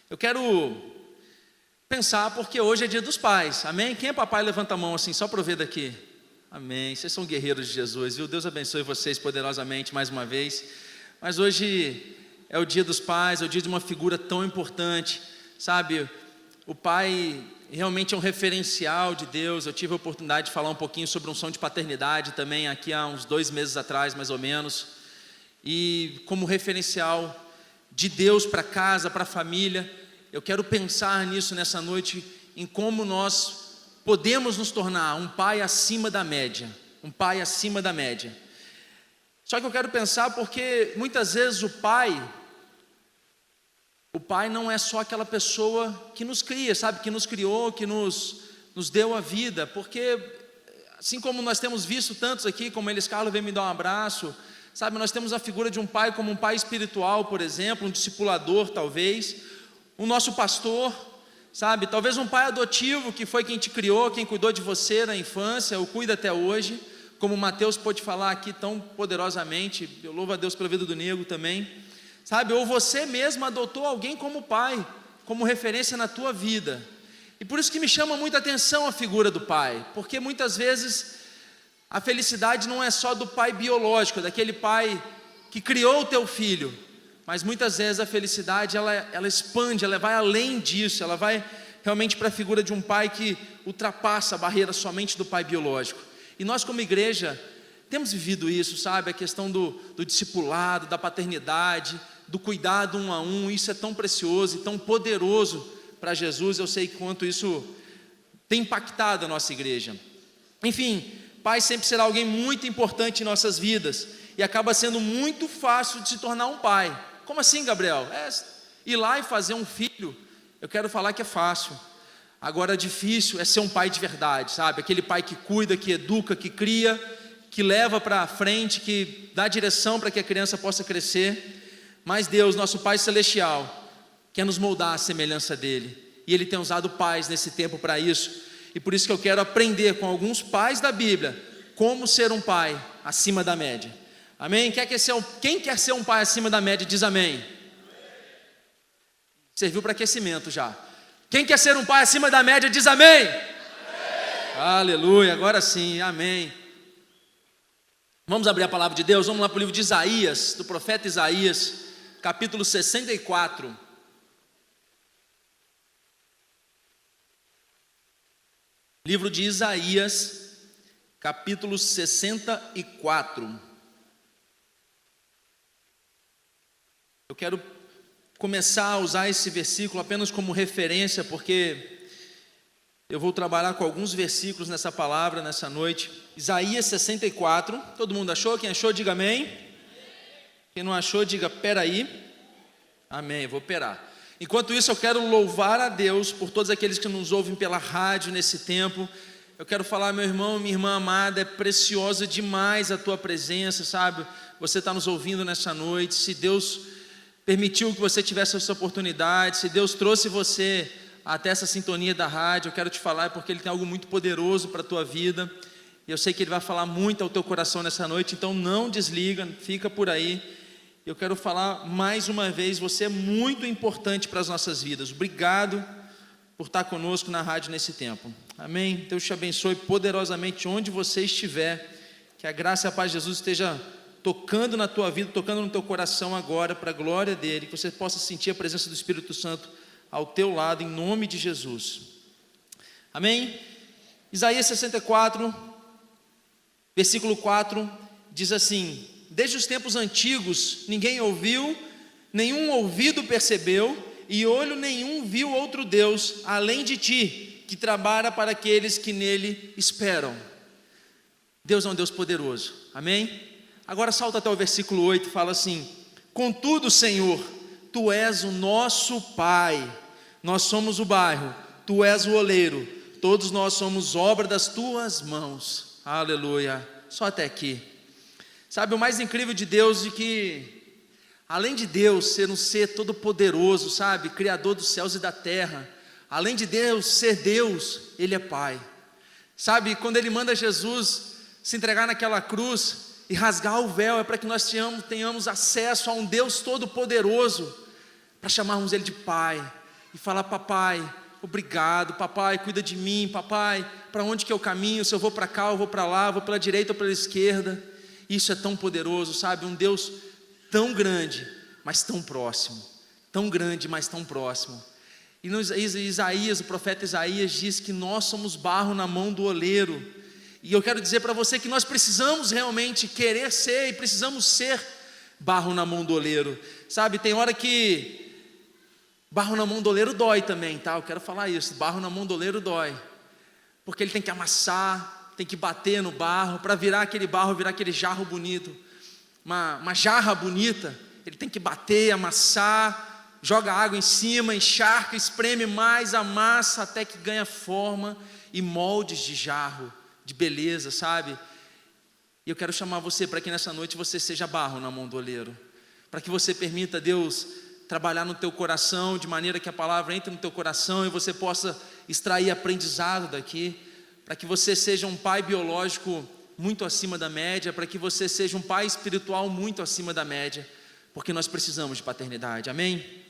Eu quero pensar porque hoje é dia dos pais, amém? Quem é papai, levanta a mão assim, só para eu ver daqui. Amém, vocês são guerreiros de Jesus, viu? Deus abençoe vocês poderosamente mais uma vez. Mas hoje é o dia dos pais, é o dia de uma figura tão importante, sabe? O pai realmente é um referencial de Deus. Eu tive a oportunidade de falar um pouquinho sobre unção de paternidade também aqui há uns 2 meses atrás, mais ou menos. E como referencial de Deus para casa, para a família, eu quero pensar nisso nessa noite, em como nós podemos nos tornar um pai acima da média, um pai acima da média. Só que eu quero pensar porque muitas vezes o pai não é só aquela pessoa que nos cria, sabe, que nos criou, que nos deu a vida, porque assim como nós temos visto tantos aqui, como eles, Carlos, vem me dar um abraço, sabe, nós temos a figura de um pai como um pai espiritual, por exemplo, um discipulador talvez, o nosso pastor, sabe, talvez um pai adotivo que foi quem te criou, quem cuidou de você na infância, ou cuida até hoje, como o Mateus pôde falar aqui tão poderosamente. Eu louvo a Deus pela vida do Nego também, sabe, ou você mesmo adotou alguém como pai, como referência na tua vida. E por isso que me chama muita atenção a figura do pai, porque muitas vezes a felicidade não é só do pai biológico, daquele pai que criou o teu filho, mas muitas vezes a felicidade ela expande, ela vai além disso, ela vai realmente para a figura de um pai que ultrapassa a barreira somente do pai biológico. E nós como igreja temos vivido isso, sabe, a questão do discipulado, da paternidade, do cuidado um a um. Isso é tão precioso e tão poderoso para Jesus. Eu sei quanto isso tem impactado a nossa igreja. Enfim, pai sempre será alguém muito importante em nossas vidas, e acaba sendo muito fácil de se tornar um pai. Como assim, Gabriel? Ir lá e fazer um filho, eu quero falar que é fácil. Agora, difícil é ser um pai de verdade, sabe? Aquele pai que cuida, que educa, que cria, que leva para frente, que dá direção para que a criança possa crescer. Mas Deus, nosso Pai Celestial, quer nos moldar à semelhança dEle, e Ele tem usado pais nesse tempo para isso. E por isso que eu quero aprender com alguns pais da Bíblia como ser um pai acima da média. Amém? Quem quer ser um pai acima da média diz amém. Serviu para aquecimento já. Quem quer ser um pai acima da média diz amém. Aleluia, agora sim, amém. Vamos abrir a palavra de Deus, vamos lá para o livro de Isaías, do profeta Isaías, capítulo 64. Livro de Isaías, capítulo 64. Eu quero começar a usar esse versículo apenas como referência, porque eu vou trabalhar com alguns versículos nessa palavra, nessa noite. Isaías 64, todo mundo achou? Quem achou, diga amém. Quem não achou, diga peraí. Amém, eu vou perar. Enquanto isso, eu quero louvar a Deus por todos aqueles que nos ouvem pela rádio nesse tempo. Eu quero falar, meu irmão, minha irmã amada, é preciosa demais a tua presença, sabe? Você está nos ouvindo nessa noite. Se Deus permitiu que você tivesse essa oportunidade, se Deus trouxe você até essa sintonia da rádio, eu quero te falar porque Ele tem algo muito poderoso para a tua vida, e eu sei que Ele vai falar muito ao teu coração nessa noite, então não desliga, fica por aí. Eu quero falar mais uma vez, você é muito importante para as nossas vidas. Obrigado por estar conosco na rádio nesse tempo, amém? Deus te abençoe poderosamente onde você estiver, que a graça e a paz de Jesus esteja tocando na tua vida, tocando no teu coração agora, para a glória dEle, que você possa sentir a presença do Espírito Santo ao teu lado, em nome de Jesus, amém? Isaías 64, versículo 4, diz assim: desde os tempos antigos, ninguém ouviu, nenhum ouvido percebeu, e olho nenhum viu outro Deus, além de ti, que trabalha para aqueles que nele esperam. Deus é um Deus poderoso, amém? Agora salta até o versículo 8 e fala assim: contudo, Senhor, Tu és o nosso Pai, nós somos o bairro, Tu és o oleiro, todos nós somos obra das Tuas mãos. Aleluia. Só até aqui. Sabe, o mais incrível de Deus é que, além de Deus ser um ser todo poderoso, sabe, criador dos céus e da terra, além de Deus ser Deus, Ele é Pai. Sabe, quando Ele manda Jesus se entregar naquela cruz e rasgar o véu, é para que nós tenhamos acesso a um Deus todo poderoso, para chamarmos Ele de Pai. e falar: papai, obrigado, papai, cuida de mim, papai, para onde que eu caminho, se eu vou para cá, eu vou para lá, vou pela direita ou pela esquerda. Isso é tão poderoso, sabe? Um Deus tão grande, mas tão próximo, tão grande, mas tão próximo. E no Isaías, o profeta Isaías diz que nós somos barro na mão do oleiro, e eu quero dizer para você que nós precisamos realmente querer ser, e precisamos ser barro na mão do oleiro, sabe? Tem hora que barro na mão do oleiro dói também, tá? Eu quero falar isso, barro na mão do oleiro dói, porque ele tem que amassar, tem que bater no barro, para virar aquele barro, virar aquele jarro bonito, uma jarra bonita, ele tem que bater, amassar, joga água em cima, encharca, espreme mais, amassa, até que ganha forma e moldes de jarro, de beleza, sabe? E eu quero chamar você para que nessa noite você seja barro na mão do oleiro, para que você permita Deus trabalhar no teu coração, de maneira que a palavra entre no teu coração e você possa extrair aprendizado daqui, para que você seja um pai biológico muito acima da média, para que você seja um pai espiritual muito acima da média, porque nós precisamos de paternidade, amém?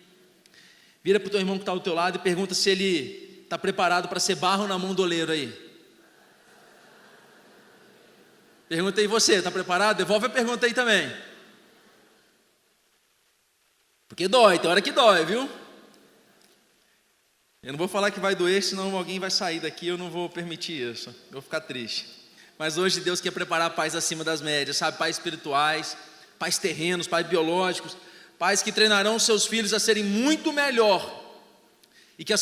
Vira para o teu irmão que está ao teu lado e pergunta se ele está preparado para ser barro na mão do oleiro aí. Pergunta aí você, está preparado? Devolve a pergunta aí também. Porque dói, tem hora que dói, viu? Eu não vou falar que vai doer, senão alguém vai sair daqui, eu não vou permitir isso, eu vou ficar triste. Mas hoje Deus quer preparar pais acima das médias, sabe? Pais espirituais, pais terrenos, pais biológicos, pais que treinarão seus filhos a serem muito melhor e que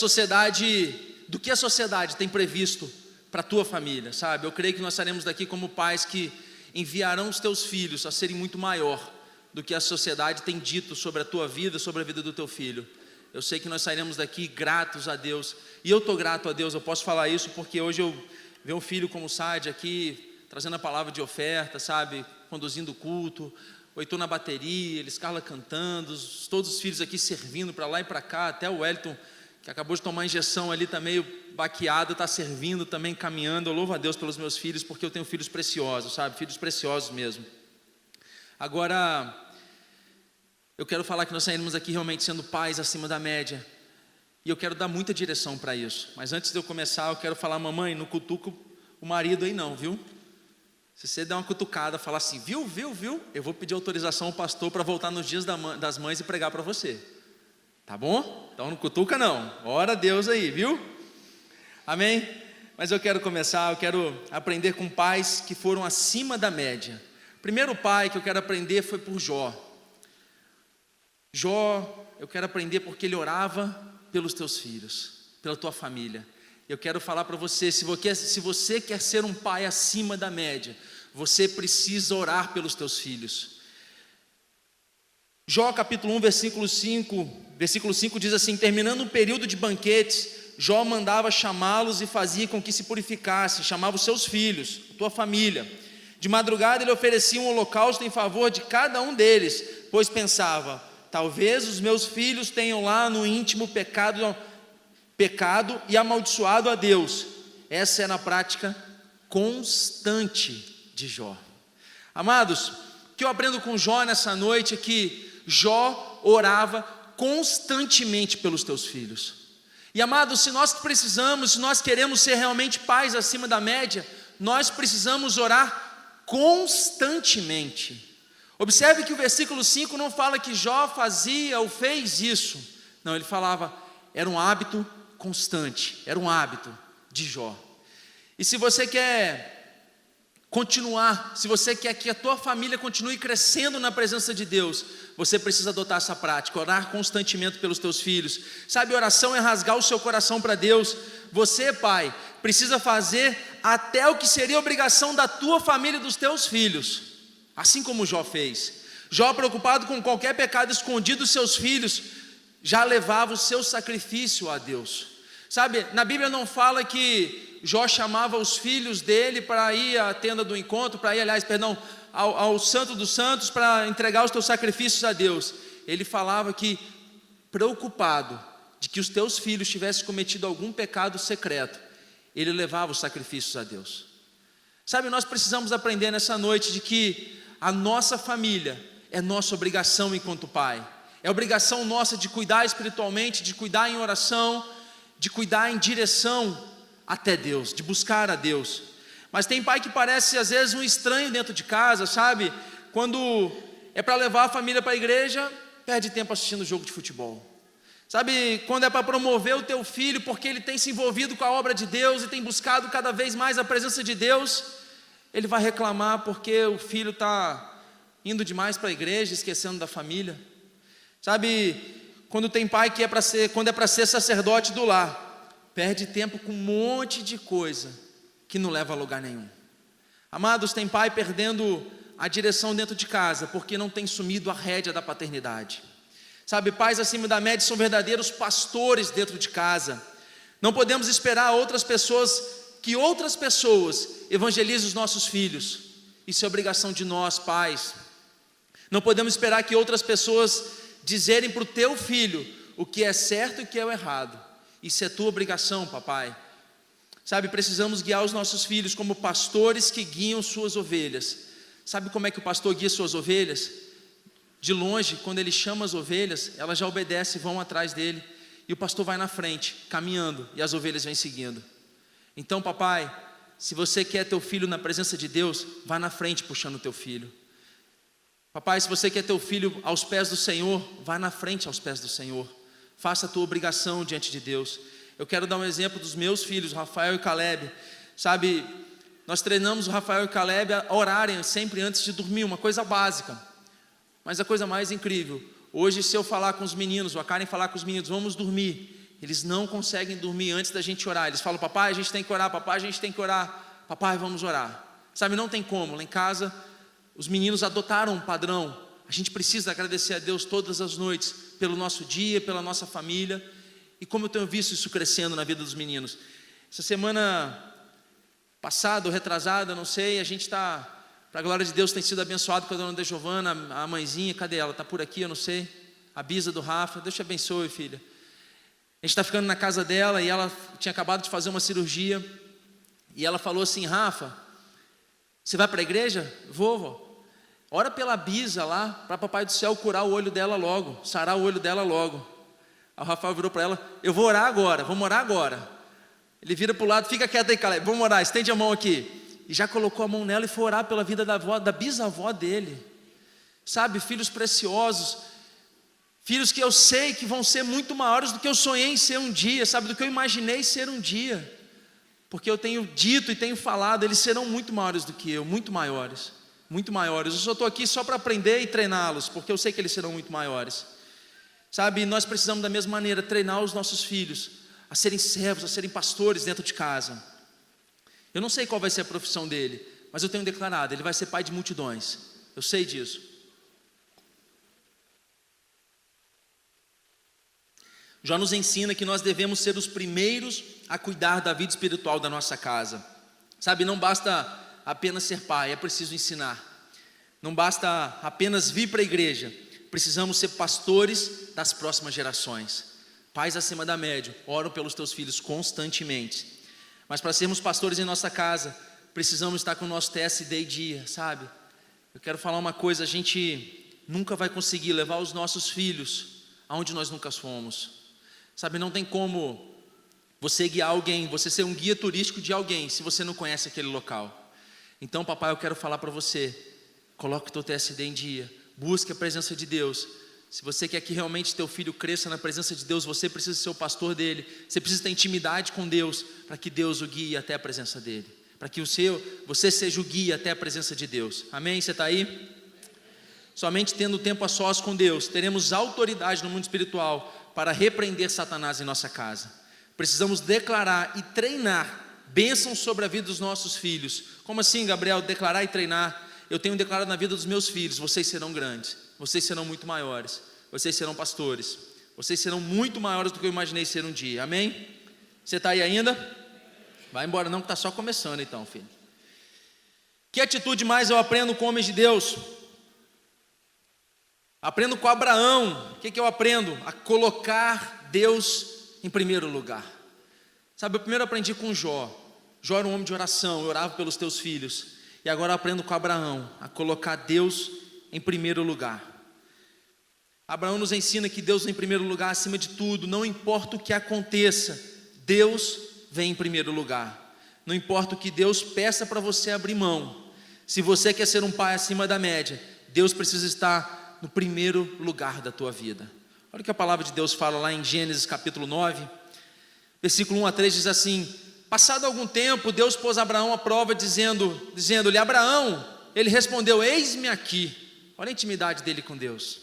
do que a sociedade tem previsto para a tua família, sabe? Eu creio que nós estaremos daqui como pais que enviarão os teus filhos a serem muito maior do que a sociedade tem dito sobre a tua vida, sobre a vida do teu filho. Eu sei que nós sairemos daqui gratos a Deus, e eu estou grato a Deus, eu posso falar isso porque hoje eu vejo um filho como o Sade aqui, trazendo a palavra de oferta, sabe? Conduzindo o culto, o Heitor na bateria, eles Carla cantando, todos os filhos aqui servindo para lá e para cá, até o Wellington, que acabou de tomar a injeção ali, está meio baqueado, está servindo também, caminhando. Eu louvo a Deus pelos meus filhos, porque eu tenho filhos preciosos, sabe? Filhos preciosos mesmo. Agora, eu quero falar que nós saímos aqui realmente sendo pais acima da média, e eu quero dar muita direção para isso. Mas antes de eu começar, eu quero falar: mamãe, não cutuca o marido aí não, viu? Se você der uma cutucada, falar assim, viu, eu vou pedir autorização ao pastor para voltar nos dias das mães e pregar para você, tá bom? Então não cutuca não, ora a Deus aí, viu? Amém? Mas eu quero começar, eu quero aprender com pais que foram acima da média. O primeiro pai que eu quero aprender foi por Jó. Jó, eu quero aprender porque ele orava pelos teus filhos, pela tua família. Eu quero falar para você, se você quer ser um pai acima da média, você precisa orar pelos teus filhos. Jó capítulo 1, versículo 5 diz assim: terminando um período de banquetes, Jó mandava chamá-los e fazia com que se purificassem, chamava os seus filhos, a tua família. De madrugada ele oferecia um holocausto em favor de cada um deles, pois pensava: talvez os meus filhos tenham lá no íntimo pecado e amaldiçoado a Deus. Essa era a prática constante de Jó. Amados, o que eu aprendo com Jó nessa noite é que Jó orava constantemente pelos teus filhos. E amados, se nós queremos ser realmente pais acima da média, nós precisamos orar constantemente. Observe que o versículo 5 não fala que Jó fazia ou fez isso. Não, ele falava, era um hábito constante, era um hábito de Jó. E se você quer continuar, se você quer que a tua família continue crescendo na presença de Deus, você precisa adotar essa prática, orar constantemente pelos teus filhos. Sabe, oração é rasgar o seu coração para Deus. Você, pai, precisa fazer até o que seria obrigação da tua família e dos teus filhos, assim como Jó fez. Jó, preocupado com qualquer pecado escondido dos seus filhos, já levava o seu sacrifício a Deus. Sabe, na Bíblia não fala que Jó chamava os filhos dele para ir à tenda do encontro, ao Santo dos Santos, para entregar os teus sacrifícios a Deus. Ele falava que, preocupado de que os teus filhos tivessem cometido algum pecado secreto, ele levava os sacrifícios a Deus. Sabe, nós precisamos aprender nessa noite de que a nossa família é nossa obrigação enquanto pai, É obrigação nossa de cuidar espiritualmente, de cuidar em oração, de cuidar em direção até Deus, de buscar a Deus. Mas tem pai que parece às vezes um estranho dentro de casa, sabe? Quando é para levar a família para a igreja, perde tempo assistindo jogo de futebol. Sabe, quando é para promover o teu filho, porque ele tem se envolvido com a obra de Deus e tem buscado cada vez mais a presença de Deus, ele vai reclamar porque o filho está indo demais para a igreja, esquecendo da família. Sabe, quando tem pai que quando é para ser sacerdote do lar, perde tempo com um monte de coisa que não leva a lugar nenhum. Amados, tem pai perdendo a direção dentro de casa, porque não tem sumido a rédea da paternidade. Sabe, pais acima da média são verdadeiros pastores dentro de casa. Não podemos esperar que outras pessoas evangelizem os nossos filhos. Isso é obrigação de nós, pais. Não podemos esperar que outras pessoas dizerem para o teu filho o que é certo e o que é o errado. Isso é tua obrigação, papai. Sabe, precisamos guiar os nossos filhos como pastores que guiam suas ovelhas. Sabe como é que o pastor guia suas ovelhas? De longe, quando ele chama as ovelhas, elas já obedecem e vão atrás dele. E o pastor vai na frente, caminhando, e as ovelhas vêm seguindo. Então, papai, se você quer teu filho na presença de Deus, vá na frente puxando o teu filho. Papai, se você quer teu filho aos pés do Senhor, vá na frente aos pés do Senhor. Faça a tua obrigação diante de Deus. Eu quero dar um exemplo dos meus filhos, Rafael e Caleb. Sabe, nós treinamos o Rafael e o Caleb a orarem sempre antes de dormir, uma coisa básica. Mas a coisa mais incrível, hoje se eu falar com os meninos, ou a Karen falar com os meninos, vamos dormir, eles não conseguem dormir antes da gente orar. Eles falam, papai, a gente tem que orar, papai, a gente tem que orar, papai, vamos orar. Sabe, não tem como. Lá em casa, os meninos adotaram um padrão. A gente precisa agradecer a Deus todas as noites, pelo nosso dia, pela nossa família. E como eu tenho visto isso crescendo na vida dos meninos. Essa semana passada ou retrasada, não sei, a gente está... Para a glória de Deus, tem sido abençoado com a dona de Giovana, a mãezinha, cadê ela? Está por aqui, eu não sei. A bisa do Rafa, Deus te abençoe, filha. A gente está ficando na casa dela e ela tinha acabado de fazer uma cirurgia. E ela falou assim, Rafa, você vai para a igreja? Vou, vó. Ora pela bisa lá, para papai do céu curar o olho dela logo, sarar o olho dela logo. Aí o Rafael virou para ela, eu vou orar agora, vamos orar agora. Ele vira para o lado, fica quieto aí, Caleb, vamos orar, estende a mão aqui. E já colocou a mão nela e foi orar pela vida da bisavó dele. Sabe, filhos preciosos, filhos que eu sei que vão ser muito maiores do que eu sonhei em ser um dia, sabe, do que eu imaginei ser um dia. Porque eu tenho dito e tenho falado, eles serão muito maiores do que eu, muito maiores. Muito maiores. Eu só estou aqui só para aprender e treiná-los, porque eu sei que eles serão muito maiores. Sabe, nós precisamos da mesma maneira treinar os nossos filhos a serem servos, a serem pastores dentro de casa. Eu não sei qual vai ser a profissão dele, mas eu tenho declarado, ele vai ser pai de multidões. Eu sei disso. Já nos ensina que nós devemos ser os primeiros a cuidar da vida espiritual da nossa casa. Sabe, não basta apenas ser pai, é preciso ensinar. Não basta apenas vir para a igreja, precisamos ser pastores das próximas gerações. Pais acima da média, oram pelos teus filhos constantemente. Mas para sermos pastores em nossa casa, precisamos estar com o nosso TSD em dia, sabe? Eu quero falar uma coisa, a gente nunca vai conseguir levar os nossos filhos aonde nós nunca fomos. Sabe, não tem como você guiar alguém, você ser um guia turístico de alguém, se você não conhece aquele local. Então, papai, eu quero falar para você, coloque o teu TSD em dia, busque a presença de Deus. Se você quer que realmente teu filho cresça na presença de Deus, você precisa ser o pastor dele. Você precisa ter intimidade com Deus, para que Deus o guie até a presença dele. Para que você seja o guia até a presença de Deus. Amém? Você está aí? Somente tendo tempo a sós com Deus, teremos autoridade no mundo espiritual para repreender Satanás em nossa casa. Precisamos declarar e treinar bênçãos sobre a vida dos nossos filhos. Como assim, Gabriel? Declarar e treinar? Eu tenho declarado na vida dos meus filhos, vocês serão grandes. Vocês serão muito maiores, vocês serão pastores, vocês serão muito maiores do que eu imaginei ser um dia, amém? Você está aí ainda? Vai embora não, que está só começando então, filho. Que atitude mais eu aprendo com homens de Deus? Aprendo com Abraão. O que eu aprendo? A colocar Deus em primeiro lugar. Sabe, eu primeiro aprendi com Jó. Jó era um homem de oração, eu orava pelos teus filhos. E agora eu aprendo com Abraão, a colocar Deus em primeiro lugar. Abraão nos ensina que Deus vem em primeiro lugar acima de tudo. Não importa o que aconteça, Deus vem em primeiro lugar. Não importa o que Deus peça para você abrir mão. Se você quer ser um pai acima da média, Deus precisa estar no primeiro lugar da tua vida. Olha o que a palavra de Deus fala lá em Gênesis capítulo 9, versículo 1 a 3, diz assim: passado algum tempo, Deus pôs Abraão à prova, dizendo-lhe: Abraão, ele respondeu: eis-me aqui. Olha a intimidade dele com Deus.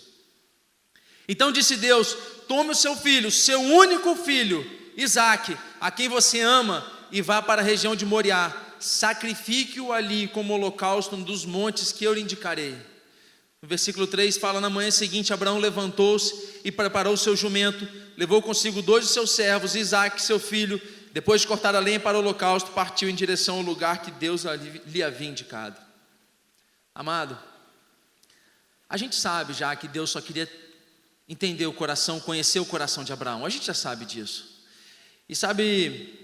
Então disse Deus: tome o seu filho, seu único filho, Isaque, a quem você ama, e vá para a região de Moriá, sacrifique-o ali como holocausto num dos montes que eu lhe indicarei. No versículo 3 fala: na manhã seguinte Abraão levantou-se e preparou o seu jumento, levou consigo 2 de seus servos, Isaque, seu filho. Depois de cortar a lenha para o holocausto, partiu em direção ao lugar que Deus lhe havia indicado. Amado, a gente sabe já que Deus só queria entender o coração, conhecer o coração de Abraão. A gente já sabe disso. E sabe,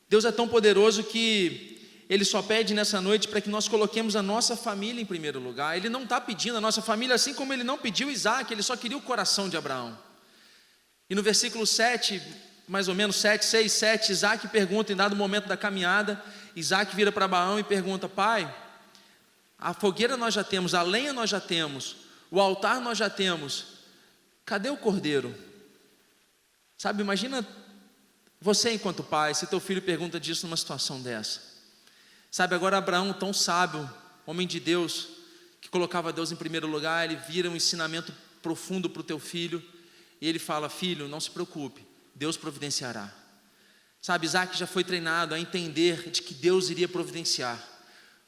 Deus é tão poderoso que Ele só pede nessa noite para que nós coloquemos a nossa família em primeiro lugar. Ele não está pedindo a nossa família, assim como Ele não pediu Isaque, Ele só queria o coração de Abraão. E no versículo 7, mais ou menos 7, 6, 7, Isaque pergunta, em dado momento da caminhada, Isaque vira para Abraão e pergunta: pai, a fogueira nós já temos, a lenha nós já temos, o altar nós já temos, cadê o cordeiro? Sabe, imagina você enquanto pai, se teu filho pergunta disso numa situação dessa. Sabe, agora Abraão, tão sábio, homem de Deus, que colocava Deus em primeiro lugar, ele vira um ensinamento profundo para o teu filho, e ele fala: filho, não se preocupe, Deus providenciará. Sabe, Isaque já foi treinado a entender de que Deus iria providenciar,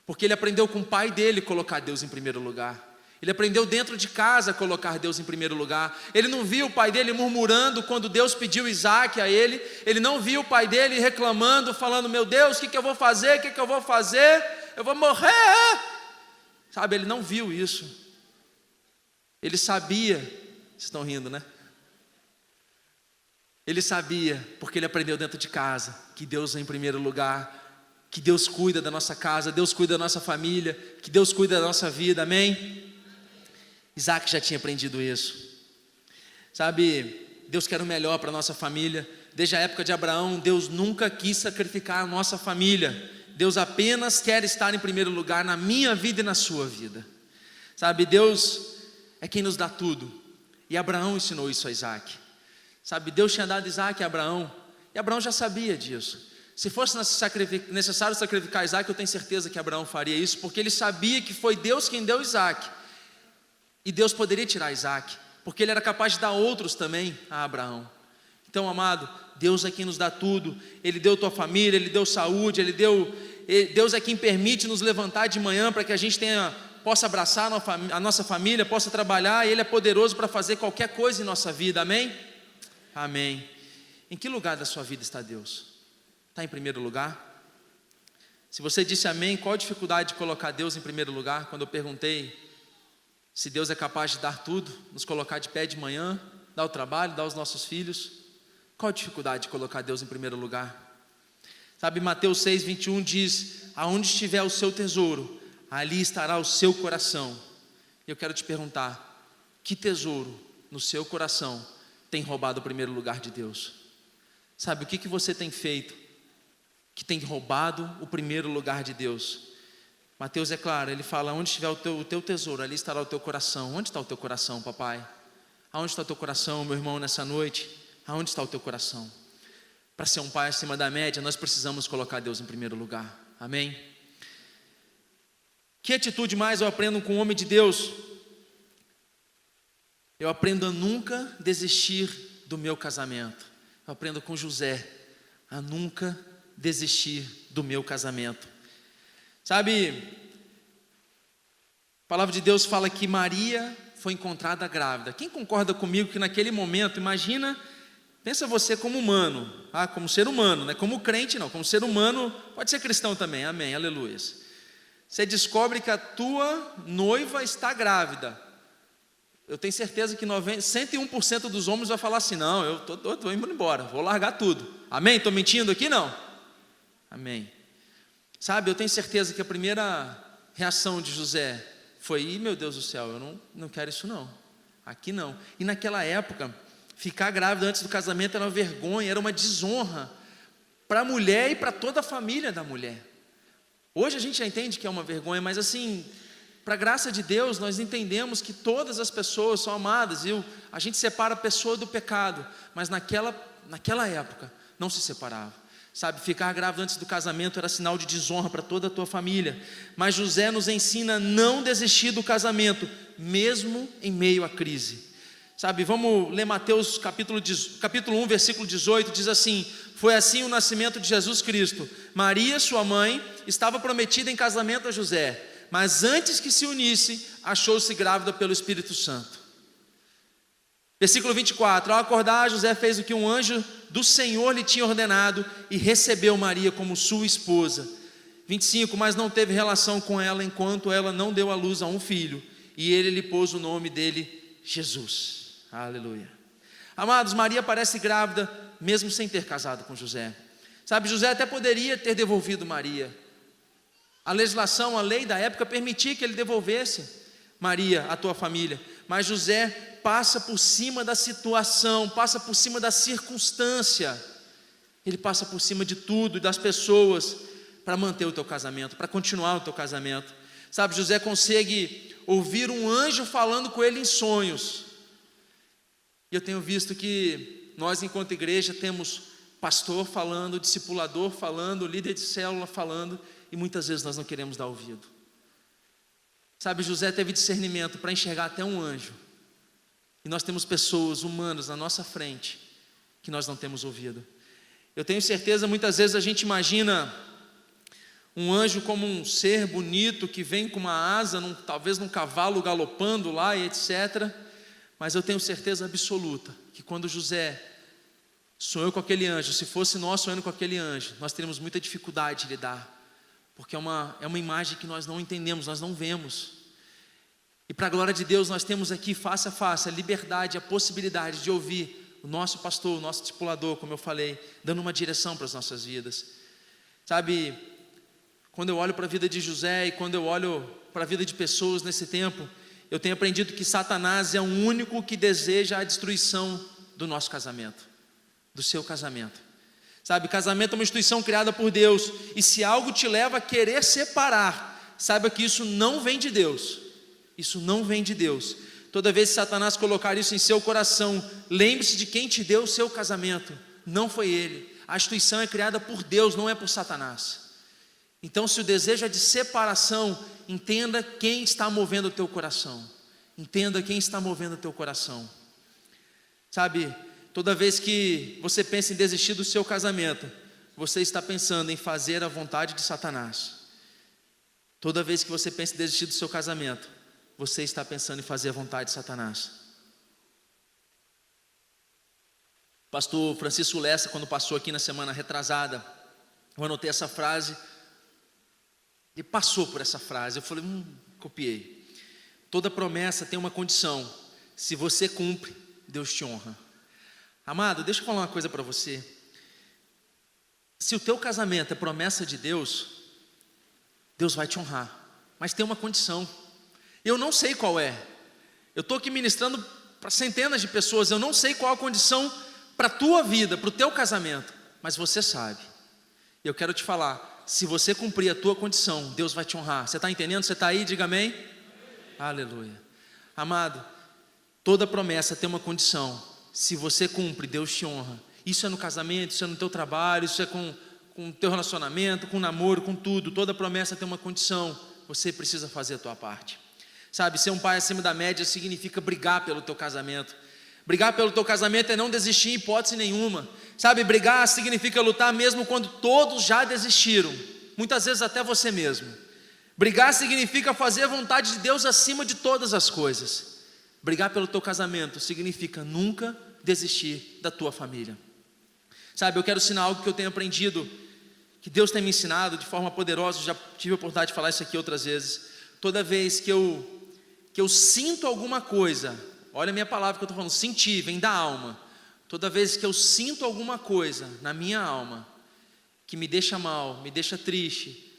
porque ele aprendeu com o pai dele colocar Deus em primeiro lugar. Ele aprendeu dentro de casa a colocar Deus em primeiro lugar. Ele não viu o pai dele murmurando quando Deus pediu Isaque a ele. Ele não viu o pai dele reclamando, falando: meu Deus, o que eu vou fazer? O que eu vou fazer? Eu vou morrer. Sabe, ele não viu isso. Ele sabia. Vocês estão rindo, né? Ele sabia, porque ele aprendeu dentro de casa, que Deus vem em primeiro lugar, que Deus cuida da nossa casa, Deus cuida da nossa família, que Deus cuida da nossa vida, amém? Isaque já tinha aprendido isso. Sabe, Deus quer o melhor para a nossa família. Desde a época de Abraão, Deus nunca quis sacrificar a nossa família. Deus apenas quer estar em primeiro lugar na minha vida e na sua vida. Sabe, Deus é quem nos dá tudo. E Abraão ensinou isso a Isaque. Sabe, Deus tinha dado Isaque a Abraão, e Abraão já sabia disso. Se fosse necessário sacrificar Isaque, eu tenho certeza que Abraão faria isso, porque ele sabia que foi Deus quem deu Isaque. E Deus poderia tirar Isaque, porque Ele era capaz de dar outros também a Abraão. Então, amado, Deus é quem nos dá tudo. Ele deu tua família, Ele deu saúde, Deus é quem permite nos levantar de manhã para que a gente possa abraçar a nossa família, possa trabalhar, e Ele é poderoso para fazer qualquer coisa em nossa vida, amém? Amém. Em que lugar da sua vida está Deus? Está em primeiro lugar? Se você disse amém, qual a dificuldade de colocar Deus em primeiro lugar? Quando eu perguntei se Deus é capaz de dar tudo, nos colocar de pé de manhã, dar o trabalho, dar os nossos filhos, qual a dificuldade de colocar Deus em primeiro lugar? Sabe, Mateus 6, 21 diz: aonde estiver o seu tesouro, ali estará o seu coração. E eu quero te perguntar: que tesouro no seu coração tem roubado o primeiro lugar de Deus? Sabe, o que você tem feito que tem roubado o primeiro lugar de Deus? Mateus é claro, ele fala: onde estiver o teu tesouro, ali estará o teu coração. Onde está o teu coração, papai? Aonde está o teu coração, meu irmão, nessa noite? Aonde está o teu coração? Para ser um pai acima da média, nós precisamos colocar Deus em primeiro lugar, amém? Que atitude mais eu aprendo com o homem de Deus? Eu aprendo a nunca desistir do meu casamento. Eu aprendo com José a nunca desistir do meu casamento. Sabe, a palavra de Deus fala que Maria foi encontrada grávida. Quem concorda comigo que naquele momento, imagina, pensa você como humano, como ser humano, não é como crente não, como ser humano, pode ser cristão também, amém, aleluia. Você descobre que a tua noiva está grávida. Eu tenho certeza que 101% dos homens vai falar assim: não, eu estou indo embora, vou largar tudo, amém? Estou mentindo aqui não? Amém. Sabe, eu tenho certeza que a primeira reação de José foi: meu Deus do céu, eu não quero isso não. aqui não. E naquela época, ficar grávida antes do casamento era uma vergonha, era uma desonra para a mulher e para toda a família da mulher. Hoje a gente já entende que é uma vergonha, mas assim, para a graça de Deus, nós entendemos que todas as pessoas são amadas, e a gente separa a pessoa do pecado, mas naquela época não se separava. Sabe, ficar grávida antes do casamento era sinal de desonra para toda a tua família. Mas José nos ensina a não desistir do casamento, mesmo em meio à crise. Sabe, vamos ler Mateus capítulo 1, versículo 18, diz assim: foi assim o nascimento de Jesus Cristo. Maria, sua mãe, estava prometida em casamento a José, mas antes que se unisse, achou-se grávida pelo Espírito Santo. Versículo 24, ao acordar, José fez o que um anjo do Senhor lhe tinha ordenado e recebeu Maria como sua esposa. 25, mas não teve relação com ela enquanto ela não deu à luz a um filho, e ele lhe pôs o nome dele Jesus. Aleluia. Amados, Maria parece grávida mesmo sem ter casado com José. Sabe, José até poderia ter devolvido Maria. A legislação, a lei da época permitia que ele devolvesse Maria à tua família, mas José passa por cima da situação, passa por cima da circunstância, ele passa por cima de tudo e das pessoas para manter o teu casamento, para continuar o teu casamento. Sabe, José consegue ouvir um anjo falando com ele em sonhos, e eu tenho visto que nós, enquanto igreja, temos pastor falando, discipulador falando, líder de célula falando, e muitas vezes nós não queremos dar ouvido. Sabe, José teve discernimento para enxergar até um anjo, e nós temos pessoas humanas na nossa frente que nós não temos ouvido. Eu tenho certeza, muitas vezes a gente imagina um anjo como um ser bonito que vem com uma asa, talvez num cavalo galopando lá e etc. Mas eu tenho certeza absoluta que quando José sonhou com aquele anjo, se fosse nós sonhando com aquele anjo, nós teríamos muita dificuldade de lidar, porque é uma imagem que nós não entendemos, nós não vemos. E para a glória de Deus, nós temos aqui face a face a liberdade, a possibilidade de ouvir o nosso pastor, o nosso discipulador, como eu falei, dando uma direção para as nossas vidas. Sabe, quando eu olho para a vida de José e quando eu olho para a vida de pessoas nesse tempo, eu tenho aprendido que Satanás é o único que deseja a destruição do nosso casamento, do seu casamento. Sabe, casamento é uma instituição criada por Deus, e se algo te leva a querer separar, saiba que isso não vem de Deus. Isso não vem de Deus. Toda vez que Satanás colocar isso em seu coração, lembre-se de quem te deu o seu casamento. Não foi ele. A instituição é criada por Deus, não é por Satanás. Então, se o desejo é de separação, entenda quem está movendo o teu coração. Entenda quem está movendo o teu coração. Sabe, toda vez que você pensa em desistir do seu casamento, você está pensando em fazer a vontade de Satanás. Toda vez que você pensa em desistir do seu casamento, você está pensando em fazer a vontade de Satanás. Pastor Francisco Lessa, quando passou aqui na semana retrasada, eu anotei essa frase, ele passou por essa frase, eu falei, copiei. Toda promessa tem uma condição: se você cumpre, Deus te honra. Amado, deixa eu falar uma coisa para você. Se o teu casamento é promessa de Deus, Deus vai te honrar, mas tem uma condição. Eu não sei qual é. Eu estou aqui ministrando para centenas de pessoas, eu não sei qual a condição para a tua vida, para o teu casamento, mas você sabe. E eu quero te falar, se você cumprir a tua condição, Deus vai te honrar. Você está entendendo? Você está aí? Diga amém. Amém. Aleluia. Amado, toda promessa tem uma condição: se você cumpre, Deus te honra. Isso é no casamento, isso é no teu trabalho, isso é com o teu relacionamento, com o namoro, com tudo. Toda promessa tem uma condição: você precisa fazer a tua parte. Sabe, ser um pai acima da média significa brigar pelo teu casamento. Brigar pelo teu casamento é não desistir em hipótese nenhuma. Sabe, brigar significa lutar mesmo quando todos já desistiram, muitas vezes até você mesmo. Brigar significa fazer a vontade de Deus acima de todas as coisas. Brigar pelo teu casamento significa nunca desistir da tua família. Sabe, eu quero ensinar algo que eu tenho aprendido, que Deus tem me ensinado de forma poderosa. Já tive a oportunidade de falar isso aqui outras vezes. Toda vez que eu sinto alguma coisa, olha a minha palavra que eu estou falando, sentir, vem da alma. Toda vez que eu sinto alguma coisa na minha alma que me deixa mal, me deixa triste,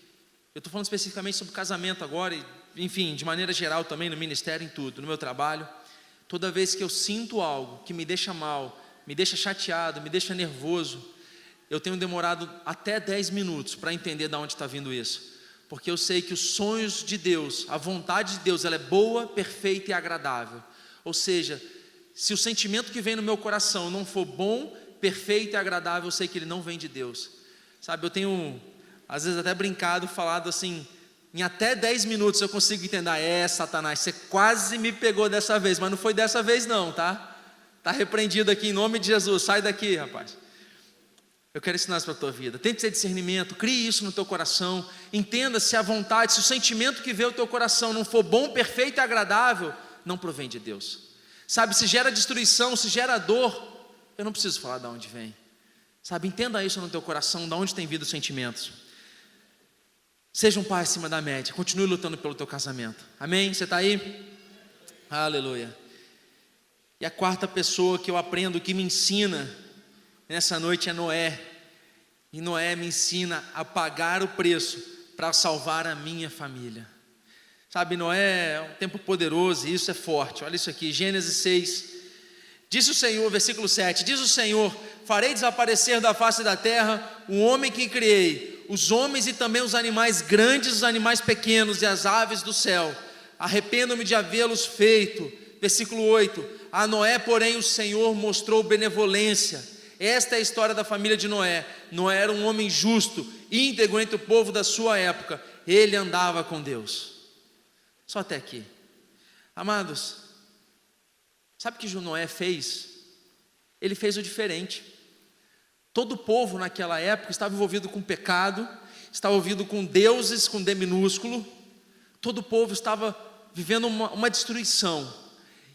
eu estou falando especificamente sobre casamento agora, e, enfim, de maneira geral também, no ministério, em tudo, no meu trabalho. Toda vez que eu sinto algo que me deixa mal, me deixa chateado, me deixa nervoso, eu tenho demorado até 10 minutos para entender de onde está vindo isso. Porque eu sei que os sonhos de Deus, a vontade de Deus, ela é boa, perfeita e agradável. Ou seja, se o sentimento que vem no meu coração não for bom, perfeito e agradável, eu sei que ele não vem de Deus. Sabe, eu tenho, às vezes até brincado, falado assim, em até 10 minutos eu consigo entender, Satanás, você quase me pegou dessa vez, mas não foi dessa vez não, tá? Está repreendido aqui em nome de Jesus, sai daqui, rapaz. Eu quero ensinar isso para a tua vida. Tente ter discernimento, crie isso no teu coração. Entenda se a vontade, se o sentimento que vê o teu coração não for bom, perfeito e agradável, não provém de Deus. Sabe, se gera destruição, se gera dor, eu não preciso falar de onde vem. Sabe, entenda isso no teu coração, de onde tem vindo os sentimentos. Seja um pai acima da média, continue lutando pelo teu casamento. Amém? Você está aí? Aleluia. E a quarta pessoa que eu aprendo, que me ensina nessa noite é Noé. E Noé me ensina a pagar o preço para salvar a minha família. Sabe, Noé é um tempo poderoso e isso é forte. Olha isso aqui, Gênesis 6. Diz o Senhor, versículo 7. Diz o Senhor: farei desaparecer da face da terra o homem que criei, os homens e também os animais grandes, os animais pequenos e as aves do céu. Arrependo-me de havê-los feito. Versículo 8. A Noé, porém, o Senhor mostrou benevolência. Esta é a história da família de Noé. Noé era um homem justo, íntegro entre o povo da sua época. Ele andava com Deus. Só até aqui. Amados, sabe o que Noé fez? Ele fez o diferente. Todo o povo naquela época estava envolvido com pecado, estava envolvido com deuses, com D minúsculo. Todo o povo estava vivendo uma destruição.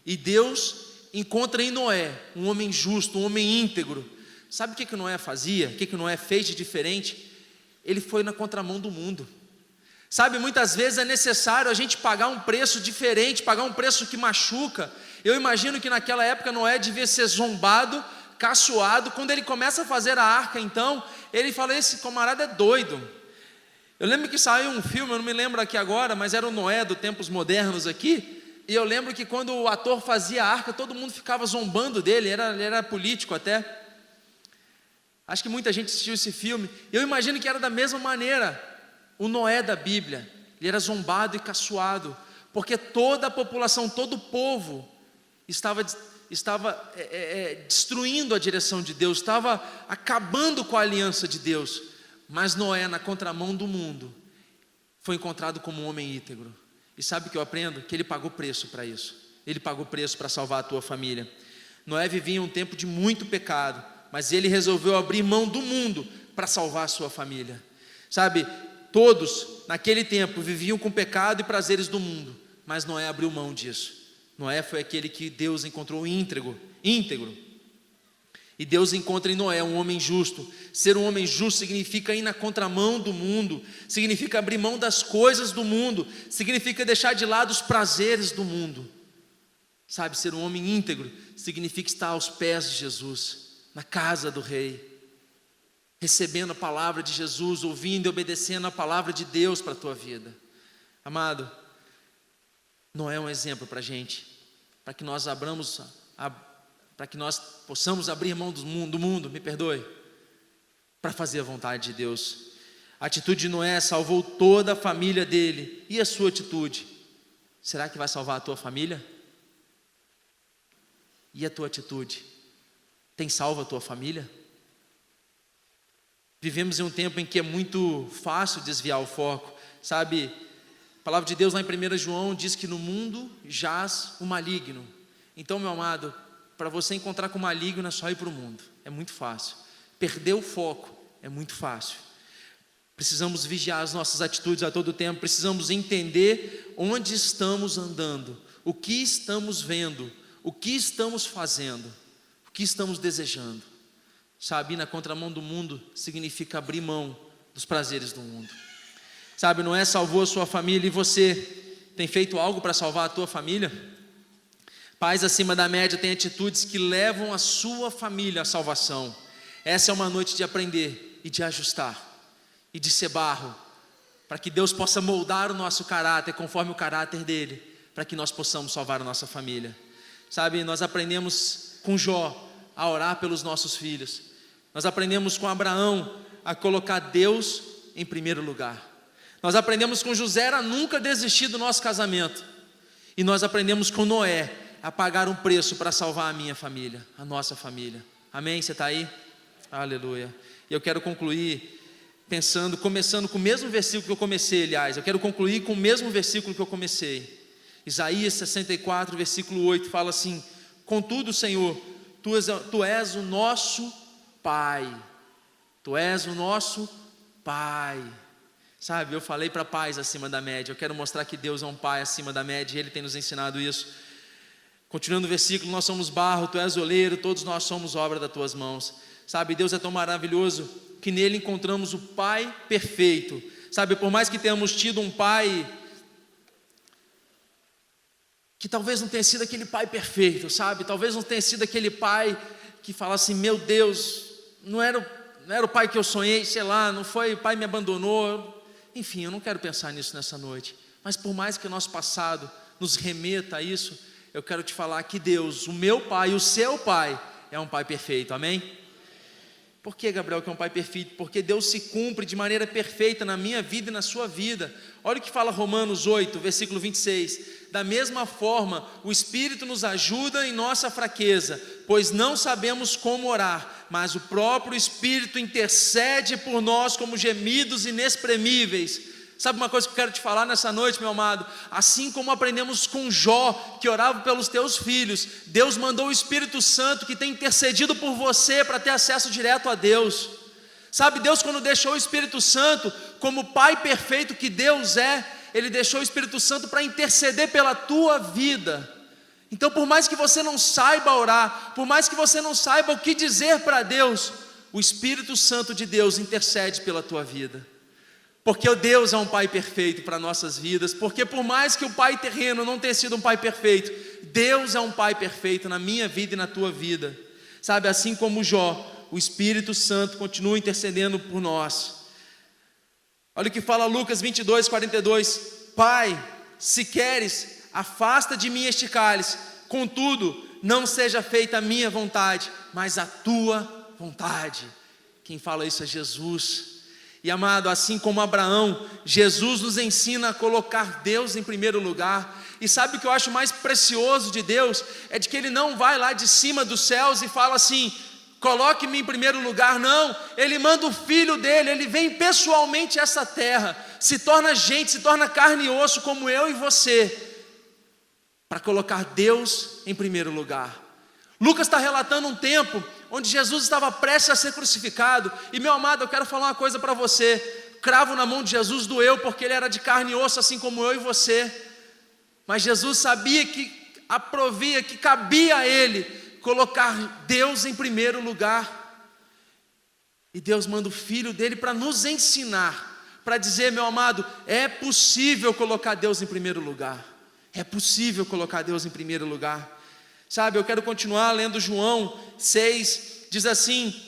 E Deus encontra em Noé um homem justo, um homem íntegro. Sabe o que Noé fazia? O que Noé fez de diferente? Ele foi na contramão do mundo. Sabe, muitas vezes é necessário a gente pagar um preço diferente, pagar um preço que machuca. Eu imagino que naquela época Noé devia ser zombado, caçoado. Quando ele começa a fazer a arca, então, ele fala: esse camarada é doido. Eu lembro que saiu um filme, eu não me lembro aqui agora, mas era o Noé do tempos modernos aqui. E eu lembro que quando o ator fazia a arca, todo mundo ficava zombando dele, ele era político até. Acho que muita gente assistiu esse filme. Eu imagino que era da mesma maneira. O Noé da Bíblia, ele era zombado e caçoado, porque toda a população, todo o povo estava destruindo a direção de Deus, estava acabando com a aliança de Deus. Mas Noé, na contramão do mundo, foi encontrado como um homem íntegro. E sabe o que eu aprendo? Que ele pagou preço para isso. Ele pagou preço para salvar a tua família. Noé vivia em um tempo de muito pecado, mas ele resolveu abrir mão do mundo para salvar a sua família. Sabe, todos naquele tempo viviam com pecado e prazeres do mundo, mas Noé abriu mão disso. Noé foi aquele que Deus encontrou íntegro. E Deus encontra em Noé um homem justo. Ser um homem justo significa ir na contramão do mundo, significa abrir mão das coisas do mundo, significa deixar de lado os prazeres do mundo. Sabe, ser um homem íntegro significa estar aos pés de Jesus, na casa do Rei, recebendo a palavra de Jesus, ouvindo e obedecendo a palavra de Deus para a tua vida. Amado, Noé é um exemplo para a gente, para que nós para que nós possamos abrir mão do mundo, me perdoe, para fazer a vontade de Deus. A atitude de Noé salvou toda a família dele. E a sua atitude? Será que vai salvar a tua família? E a tua atitude? Tem salvo a tua família? Vivemos em um tempo em que é muito fácil desviar o foco. Sabe, a palavra de Deus lá em 1 João diz que no mundo jaz o maligno. Então, meu amado, para você encontrar com o maligno é só ir para o mundo. É muito fácil. Perder o foco é muito fácil. Precisamos vigiar as nossas atitudes a todo tempo. Precisamos entender onde estamos andando, o que estamos vendo, o que estamos fazendo, o que estamos desejando. Sabe, ir na contramão do mundo significa abrir mão dos prazeres do mundo. Sabe, Noé salvou a sua família. E você tem feito algo para salvar a tua família? Pais acima da média têm atitudes que levam a sua família à salvação. Essa é uma noite de aprender e de ajustar e de ser barro, para que Deus possa moldar o nosso caráter conforme o caráter dele, para que nós possamos salvar a nossa família. Sabe, nós aprendemos com Jó a orar pelos nossos filhos. Nós aprendemos com Abraão a colocar Deus em primeiro lugar. Nós aprendemos com José a nunca desistir do nosso casamento. E nós aprendemos com Noé a pagar um preço para salvar a minha família, a nossa família. Amém? Você está aí? Aleluia. E eu quero concluir começando com o mesmo versículo que eu comecei, aliás. Eu quero concluir com o mesmo versículo que eu comecei. Isaías 64, versículo 8, fala assim: contudo, Senhor, Tu és o nosso Pai. Tu és o nosso Pai. Sabe, eu falei para pais acima da média. Eu quero mostrar que Deus é um Pai acima da média, e Ele tem nos ensinado isso. Continuando o versículo: nós somos barro, Tu és oleiro, todos nós somos obra das Tuas mãos. Sabe, Deus é tão maravilhoso que nele encontramos o Pai perfeito. Sabe, por mais que tenhamos tido um pai que talvez não tenha sido aquele pai perfeito, sabe, talvez não tenha sido aquele pai que fala assim: meu Deus, não era o pai que eu sonhei, sei lá, não foi, o pai me abandonou. Enfim, eu não quero pensar nisso nessa noite, mas por mais que o nosso passado nos remeta a isso, eu quero te falar que Deus, o meu pai, o seu pai, é um pai perfeito. Amém? Por que, Gabriel, que é um pai perfeito? Porque Deus se cumpre de maneira perfeita na minha vida e na sua vida. Olha o que fala Romanos 8, versículo 26. Da mesma forma, o Espírito nos ajuda em nossa fraqueza, pois não sabemos como orar, mas o próprio Espírito intercede por nós como gemidos inexprimíveis. Sabe uma coisa que eu quero te falar nessa noite, meu amado? Assim como aprendemos com Jó, que orava pelos teus filhos, Deus mandou o Espírito Santo que tem intercedido por você para ter acesso direto a Deus. Sabe, Deus, quando deixou o Espírito Santo, como Pai perfeito que Deus é, Ele deixou o Espírito Santo para interceder pela tua vida. Então, por mais que você não saiba orar, por mais que você não saiba o que dizer para Deus, o Espírito Santo de Deus intercede pela tua vida. Porque o Deus é um Pai perfeito para nossas vidas. Porque por mais que o pai terreno não tenha sido um pai perfeito, Deus é um Pai perfeito na minha vida e na tua vida. Sabe, assim como Jó, o Espírito Santo continua intercedendo por nós. Olha o que fala Lucas 22, 42. Pai, se queres, afasta de mim este cálice, contudo, não seja feita a minha vontade, mas a tua vontade. Quem fala isso é Jesus. E amado, assim como Abraão, Jesus nos ensina a colocar Deus em primeiro lugar. E sabe o que eu acho mais precioso de Deus? É de que Ele não vai lá de cima dos céus e fala assim: coloque-me em primeiro lugar. Não, Ele manda o Filho dEle, Ele vem pessoalmente a essa terra, se torna gente, se torna carne e osso como eu e você, para colocar Deus em primeiro lugar. Lucas está relatando um tempo onde Jesus estava prestes a ser crucificado. E meu amado, eu quero falar uma coisa para você: cravo na mão de Jesus doeu, porque Ele era de carne e osso assim como eu e você. Mas Jesus sabia que aprovia, que cabia a Ele colocar Deus em primeiro lugar. E Deus manda o Filho dEle para nos ensinar, para dizer: meu amado, é possível colocar Deus em primeiro lugar. É possível colocar Deus em primeiro lugar. Sabe, eu quero continuar lendo João 6, diz assim: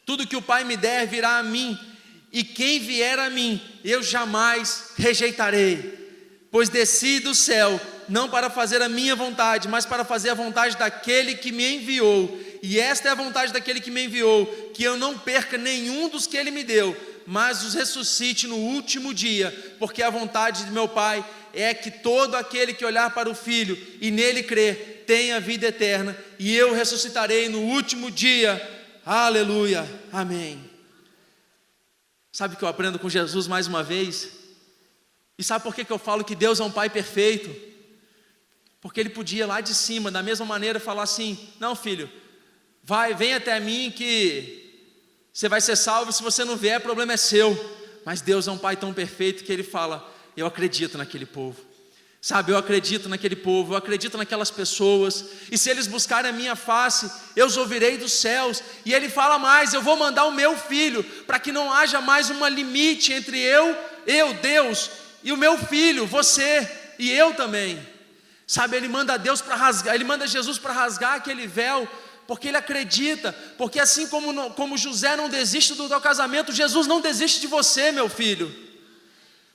tudo que o Pai me der virá a mim, e quem vier a mim, eu jamais rejeitarei. Pois desci do céu, não para fazer a minha vontade, mas para fazer a vontade daquele que me enviou. E esta é a vontade daquele que me enviou, que eu não perca nenhum dos que Ele me deu, mas os ressuscite no último dia. Porque a vontade de meu Pai é que todo aquele que olhar para o Filho e nele crer, tenha vida eterna, e eu ressuscitarei no último dia. Aleluia, amém. Sabe o que eu aprendo com Jesus mais uma vez? E sabe por que eu falo que Deus é um Pai perfeito? Porque Ele podia lá de cima, da mesma maneira, falar assim: não, filho, vem até mim que você vai ser salvo, e se você não vier, o problema é seu. Mas Deus é um Pai tão perfeito que Ele fala: eu acredito naquele povo. Sabe, eu acredito naquele povo, eu acredito naquelas pessoas, e se eles buscarem a minha face, eu os ouvirei dos céus. E Ele fala mais: eu vou mandar o meu Filho, para que não haja mais uma limite entre eu, Deus, e o meu filho, você e eu também. Sabe, Ele manda Deus para rasgar, Ele manda Jesus para rasgar aquele véu, porque Ele acredita, porque assim como José não desiste do teu casamento, Jesus não desiste de você, meu filho.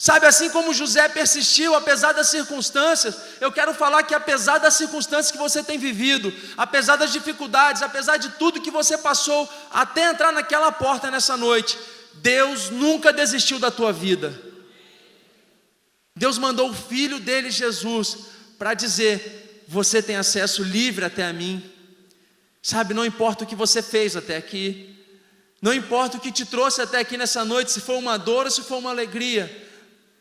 Sabe, assim como José persistiu, apesar das circunstâncias, eu quero falar que apesar das circunstâncias que você tem vivido, apesar das dificuldades, apesar de tudo que você passou, até entrar naquela porta nessa noite, Deus nunca desistiu da tua vida. Deus mandou o Filho dele, Jesus, para dizer: você tem acesso livre até a mim. Sabe, não importa o que você fez até aqui, não importa o que te trouxe até aqui nessa noite, se for uma dor ou se for uma alegria,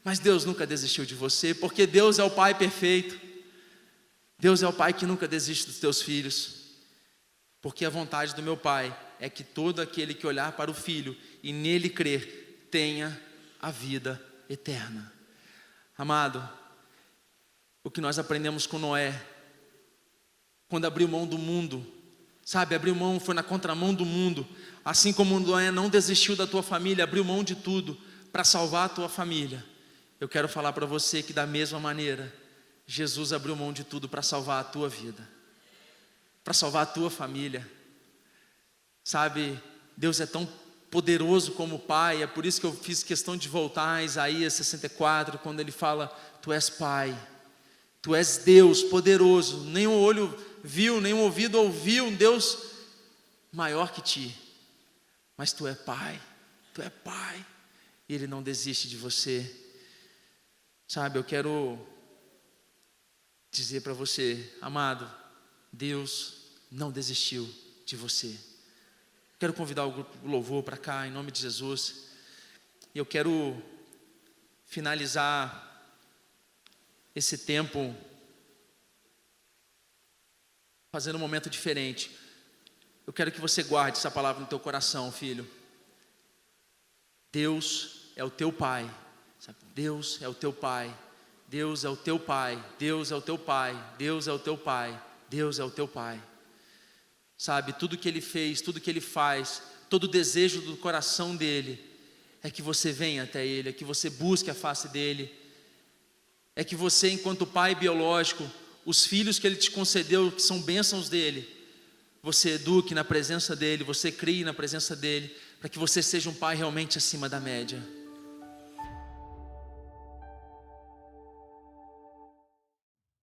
mas Deus nunca desistiu de você, porque Deus é o Pai perfeito. Deus é o Pai que nunca desiste dos teus filhos, porque a vontade do meu Pai é que todo aquele que olhar para o Filho e nele crer, tenha a vida eterna. Amado, o que nós aprendemos com Noé, quando abriu mão do mundo, sabe, abriu mão, foi na contramão do mundo, assim como Noé não desistiu da tua família, abriu mão de tudo para salvar a tua família. Eu quero falar para você que da mesma maneira, Jesus abriu mão de tudo para salvar a tua vida, para salvar a tua família. Sabe, Deus é tão poderoso como Pai, é por isso que eu fiz questão de voltar a Isaías 64, quando ele fala: Tu és Pai, Tu és Deus poderoso, nenhum olho viu, nenhum ouvido ouviu um Deus maior que Ti, mas Tu é Pai, e Ele não desiste de você. Sabe, eu quero dizer para você, amado, Deus não desistiu de você. Quero convidar o grupo louvor para cá, em nome de Jesus. E eu quero finalizar esse tempo fazendo um momento diferente. Eu quero que você guarde essa palavra no teu coração, filho. Deus é o teu Pai. Sabe? Deus é o teu Pai. Deus é o teu Pai. Deus é o teu Pai. Deus é o teu Pai. Deus é o teu Pai. Sabe, tudo que Ele fez, tudo que Ele faz, todo o desejo do coração dEle é que você venha até Ele, é que você busque a face dEle, é que você, enquanto pai biológico, os filhos que Ele te concedeu, que são bênçãos dEle, você eduque na presença dEle, você crie na presença dEle, para que você seja um pai realmente acima da média.